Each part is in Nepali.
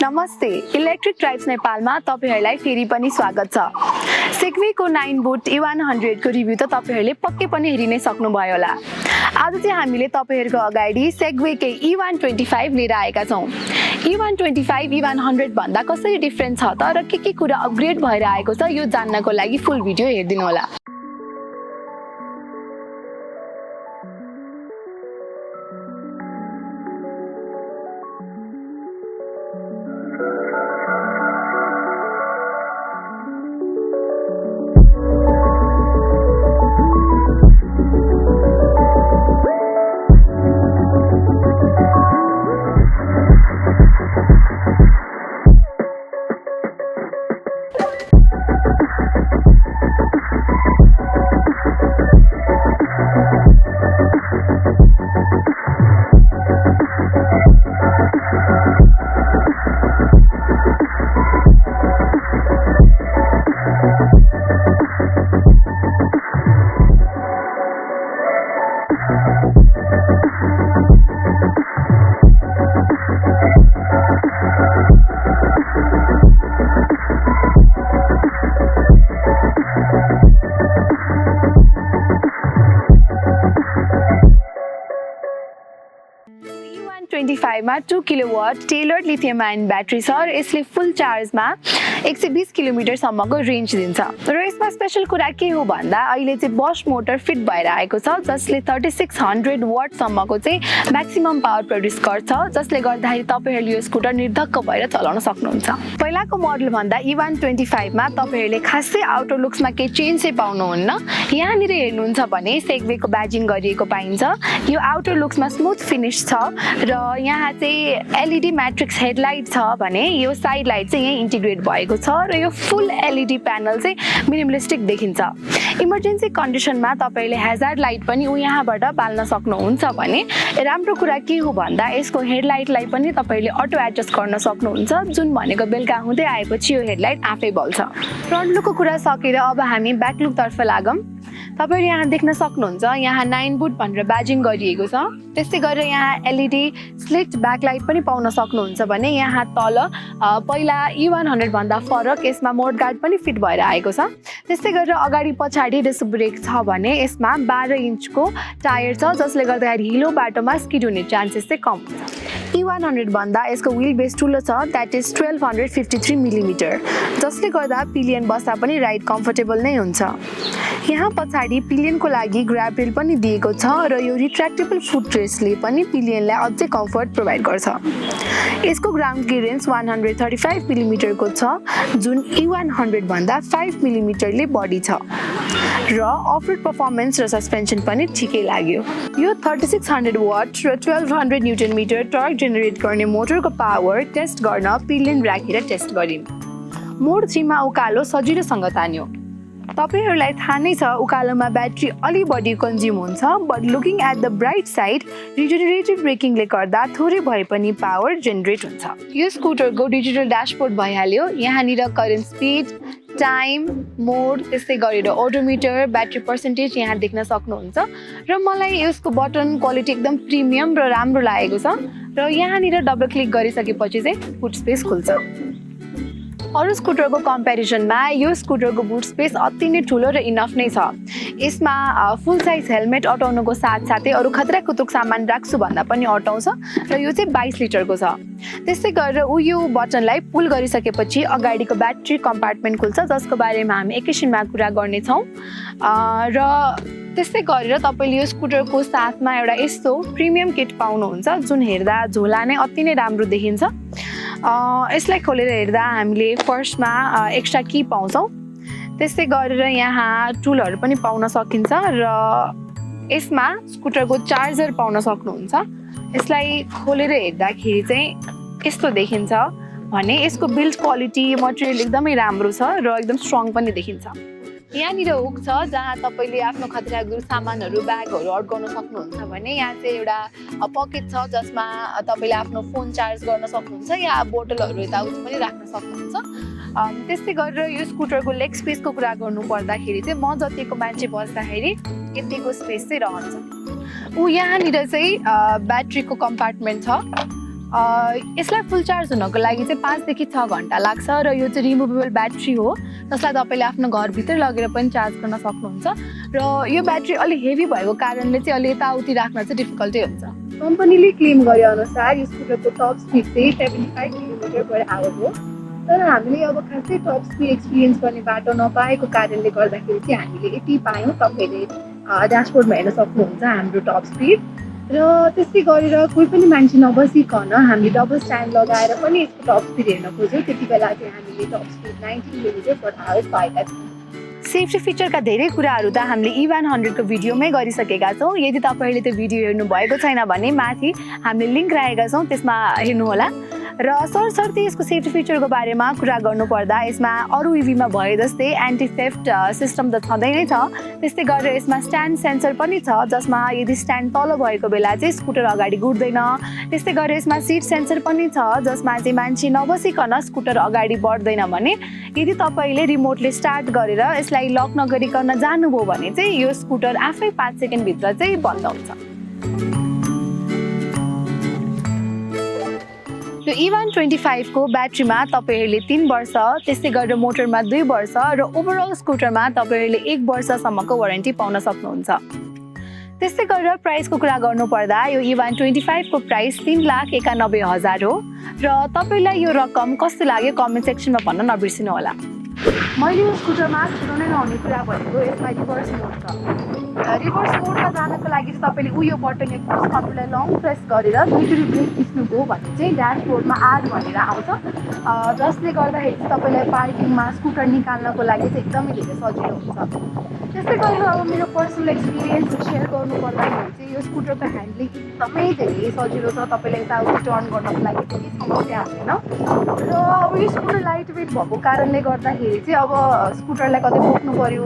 नमस्ते, इलेक्ट्रिक ड्राइभ्स नेपालमा तपाईहरुलाई फेरि पनि स्वागत छ। सेगवे को 9 बुट E100 को रिभ्यू त तपाईहरुले पक्कै पनि हेरि नै सक्नुभयो होला। आज चाहिँ हामीले तपाईहरुको अगाडि सेगवे के E125 लिएर आएका छौं। E125 E100 भन्दा कसरी डिफरेन्ट छ त र के कुरा अपग्रेड भएर आएको छ यो जान्नको लागि फुल भिडियो हेर्दिनु होला। मा 2 kilowatt tailored lithium ion battery छ र यसले फुल चार्जमा 120 किलोमिटर सम्मको रेन्ज दिन्छ। र यसमा स्पेशल कुरा के हो भन्दा अहिले चाहिँ बस मोटर फिट भएर आएको छ जसले 3600 वाट सम्मको चाहिँ म्याक्सिमम पावर प्रोड्युस गर्छ, जसले गर्दाखेरि तपाईहरुले यो स्कुटर निर्धक्क भएर चलाउन सक्नुहुन्छ। पहिलाको मोडल भन्दा E125 मा तपाईहरुले खासै आउटर लुक्समा के चेन्ज चाहिँ पाउनुहुन्न। यहाँनिर हेर्नुहुन्छ भने सेगवेको ब्याजिङ गरिएको पाइन्छ। यो आउटर लुक्समा स्मुथ फिनिश छ र यहाँ चाहिँ एलईडी मैट्रिक्स हेडलाइट छ भने यो साइड लाइट चाहिँ यहाँ इन्टिग्रेट भएको छ र यो फुल एलईडी प्यानल चाहिँ मिनिमलिस्टिक देखिन्छ। इमर्जेन्सी कन्डिसनमा तपाईले हैजर्ड लाइट पनि यहाँबाट बाल्न सक्नुहुन्छ भने राम्रो कुरा के हो भन्दा यसको हेडलाइटलाई पनि तपाईले अटो एडजस्ट गर्न सक्नुहुन्छ, जुन भनेको बेलुका हुँदै आएपछि यो हेडलाइट आफै बल्छ। फ्रन्ट लुकको कुरा सकेर अब हामी ब्याक लुक तर्फ लागौं। तपाईहरु यहाँ देख्न सक्नुहुन्छ यहाँ 9 बुट भनेर ब्याजिङ गरिएको छ। त्यसै गरेर यहाँ एलईडी स्लिट ब्याकलाइट पनि पाउन सक्नुहुन्छ भने यहाँ तल पहिला E100 भन्दा फरक यसमा मोड गार्ड पनि फिट भएर आएको छ। त्यसै गरेर अगाडि पछाडी डिस्क ब्रेक छ भने यसमा 12 इन्चको टायर छ जसले गर्दाखेरि हिलो बाटोमा स्किड हुने चान्सेस चाहिँ कम हुन्छ। E100 भन्दा यसको व्हील बेस ठुलो छ, दैट इज 1253 मिलिमिटर, जसले गर्दा पिलियन बस्दा पनि राइड कम्फर्टेबल नै हुन्छ। यहाँ पछाडी पिलियनको लागि ग्र्याब रेल पनि दिएको छ र यो रिट्र्याक्टेबल फुट रेस्टले पनि पिलियनलाई अझै कम्फर्ट प्रोभाइड गर्छ। यसको ग्राउन्ड क्लियरेन्स 135 मिलिमिटरको छ, जुन E100 भन्दा 5 मिलिमिटरले बढी छ र अफ-रोड परफर्मेन्स र सस्पेन्सन पनि ठिकै लाग्यो। यो 3600 वाट र 1200 न्युटन मिटर टर्क जेनेरेट गर्ने मोटरको पावर टेस्ट गर्न पिलियन राखेर टेस्ट गरिन्। मोड 3 मा उकालो सजिलोसँग तान्यो। तपाईहरुलाई थाहा नै छ उकालोमा ब्याट्री अलि बढी कन्ज्युम हुन्छ, but looking at the bright side regenerative ब्रेकिङले गर्दा थोरै भए पनि पावर जेनेरेट हुन्छ। यो स्कुटरको डिजिटल ड्याशबोर्ड भइहाल्यो। यहाँनिर करेन्ट स्पिड, टाइम, मोड, त्यसै गरेर ओडोमिटर, ब्याट्री पर्सेन्टेज यहाँ देख्न सक्नुहुन्छ र मलाई यसको बटन क्वालिटी एकदम प्रिमियम र राम्रो लागेको छ र यहाँनिर डबल क्लिक गरिसकेपछि चाहिँ बुट स्पेस खुल्छ। अरु स्कुटरको कम्पेरिजनमा यो स्कुटरको बुट स्पेस अति नै ठुलो र इनफ नै छ। यसमा फुल साइज हेलमेट अटाउनुको साथसाथै अरु खतरा कुतुक सामान राख्छु भन्दा पनि अटाउँछ र यो चाहिँ 22 लिटरको छ। त्यसै गरेर यो बटनलाई पुल गरिसकेपछि अगाडिको ब्याट्री कम्पार्टमेन्ट खुल्छ, जसको बारेमा हामी एकैछिनमा कुरा गर्ने छौं। र त्यसै गरेर तपाईले यो स्कुटरको साथमा एउटा यस्तो प्रिमियम किट पाउनुहुन्छ, जुन हेर्दा झोला नै अति नै राम्रो देखिन्छ। यसलाई खोलेर हेर्दा हामीले फर्स्टमा एक्स्ट्रा की पाउँछौं। त्यसै गरेर यहाँ टुलहरु पनि पाउन सकिन्छ र यसमा स्कुटरको चार्जर पाउन सक्नुहुन्छ। यसलाई खोलेर हेर्दाखेरि चाहिँ यस्तो देखिन्छ भने यसको बिल्ड क्वालिटी मटेरियल एकदमै राम्रो छ र एकदम स्ट्रङ पनि देखिन्छ। यहाँनिर हुक छ जहाँ तपाईले आफ्नो खतराको सामानहरु ब्यागहरु अड्काउन सक्नुहुन्छ भने यहाँ चाहिँ एउटा पकेट छ जसमा तपाईले आफ्नो फोन चार्ज गर्न सक्नुहुन्छ या बोतलहरु यताउति पनि राख्न सक्नुहुन्छ। त्यस्तै गरेर यो स्कुटरको लेग स्पेसको कुरा गर्नु पर्दाखेरि चाहिँ म जतिको मान्छे बस्दाखेरि यतिको स्पेस चाहिँ रहन्छ। यहाँनिर चाहिँ ब्याट्रीको कम्पार्टमेन्ट छ यसलाई फुल चार्ज हुनको लागि चाहिँ 5 देखि 6 घण्टा लाग्छ र यो चाहिँ रिमुभेबल ब्याट्री हो जसलाई तपाईँले आफ्नो घरभित्र लगेर पनि चार्ज गर्न सक्नुहुन्छ र यो ब्याट्री अलि हेभी भएको कारणले चाहिँ अलि यताउति राख्न चाहिँ डिफिकल्टै हुन्छ। कम्पनीले क्लेम गरे अनुसार यो स्कुटरको टप स्पिड चाहिँ 75 km/h हो, तर हामीले अब खासै टप स्पिड एक्सपिरियन्स गर्ने बाटो नपाएको कारणले गर्दाखेरि चाहिँ हामीले यति पायौँ। तपाईँले ड्यासबोर्डमा हेर्न सक्नुहुन्छ हाम्रो टप स्पिड र त्यस्तै गरेर कोही पनि मान्छे नबसिकन हामीले डबल स्ट्यान्ड लगाएर पनि यसको टप स्पिड हेर्न खोज्यौँ। त्यति बेला चाहिँ हामीले टप स्पिड 90 km/h पाएका थियौँ। सेफ्टी फिचरका धेरै कुराहरू त हामीले E100 को भिडियोमै गरिसकेका छौँ। यदि तपाईँहरूले त्यो भिडियो हेर्नु भएको छैन भने माथि हामीले लिङ्क राखेका छौँ, त्यसमा हेर्नुहोला। र सरसर्ती यसको सेफ्टी फिचरको बारेमा कुरा गर्नुपर्दा यसमा अरू इभीमा भए जस्तै एन्टी थेफ्ट सिस्टम त छँदै नै छ, त्यस्तै गरेर यसमा स्ट्यान्ड सेन्सर पनि छ जसमा यदि स्ट्यान्ड तल भएको बेला चाहिँ स्कुटर अगाडि गुड्दैन। त्यस्तै गरेर यसमा सिट सेन्सर पनि छ जसमा चाहिँ मान्छे नबसिकन स्कुटर अगाडि बढ्दैन भने यदि तपाईँले रिमोटले स्टार्ट गरेर यसलाई लक नगरिकन जानुभयो भने चाहिँ यो स्कुटर आफै 5 सेकेन्डभित्र चाहिँ बन्द हुन्छ। यो E125 को ब्याट्रीमा तपाईँहरूले 3 वर्ष, त्यस्तै गरेर मोटरमा 2 वर्ष र ओभरअल स्कुटरमा तपाईँहरूले 1 वर्षसम्मको वारेन्टी पाउन सक्नुहुन्छ। त्यस्तै गरेर प्राइसको कुरा गर्नुपर्दा यो E125 को प्राइस 3,91,000 हो र तपाईँलाई यो रकम कस्तो लाग्यो कमेन्ट सेक्सनमा भन्न नबिर्सिनु होला। मैले यो स्कुटरमा छुटाउनै नहुने कुरा भनेको यसमा रिभर्स मोड छ। रिभर्स मोडमा जानको लागि चाहिँ तपाईँले उयो बटन तपाईँलाई लङ प्रेस गरेर दुईचोटि ब्रेक थिच्नुभयो भने चाहिँ ड्यासबोर्डमा आर भनेर आउँछ, जसले गर्दाखेरि चाहिँ तपाईँलाई पार्किङमा स्कुटर निकाल्नको लागि चाहिँ एकदमै धेरै सजिलो हुन्छ। त्यस्तै गरेर अब मेरो पर्सनल एक्सपिरियन्स सेयर गर्नुपर्दाखेरि चाहिँ यो स्कुटरको ह्यान्डलिङ एकदमै धेरै सजिलो छ। तपाईँलाई यताउति टर्न गर्नको लागि केही समस्या हुँदैन र अब यो स्कुटर लाइट वेट भएको कारणले गर्दाखेरि चाहिँ अब स्कुटरलाई कतै बोक्नु पऱ्यो,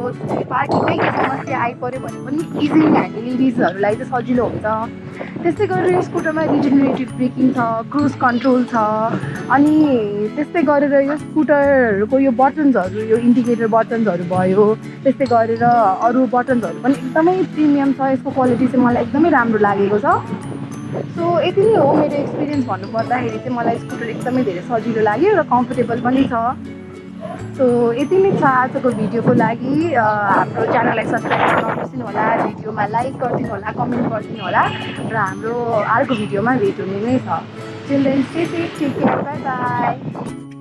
पार्किङमै केही समस्या आइपऱ्यो भने पनि इजिली ह्यान्डल लेडिजहरूलाई चाहिँ सजिलो हुन्छ। त्यस्तै गरेर यो स्कुटरमा रिजेनरेटिभ ब्रेकिङ छ, क्रुज कन्ट्रोल छ, अनि त्यस्तै गरेर यो स्कुटरको यो बटन्सहरू, यो इन्डिकेटर बटन्सहरू भयो, त्यस्तै गरेर अरू बटन्सहरू पनि एकदमै प्रिमियम छ। यसको क्वालिटी चाहिँ मलाई एकदमै राम्रो लागेको छ। सो यति नै हो मेरो एक्सपिरियन्स भन्नुपर्दाखेरि चाहिँ मलाई स्कुटर एकदमै धेरै सजिलो लाग्यो र कम्फोर्टेबल पनि छ। सो यति नै छ आजको भिडियोको लागि। हाम्रो च्यानललाई सब्सक्राइब गर्न नबिर्सिनु होला, भिडियोमा लाइक गरिदिनु होला, कमेन्ट गरिदिनु होला र हाम्रो अर्को भिडियोमा भेट हुने नै छ। Children's day, take care, bye by.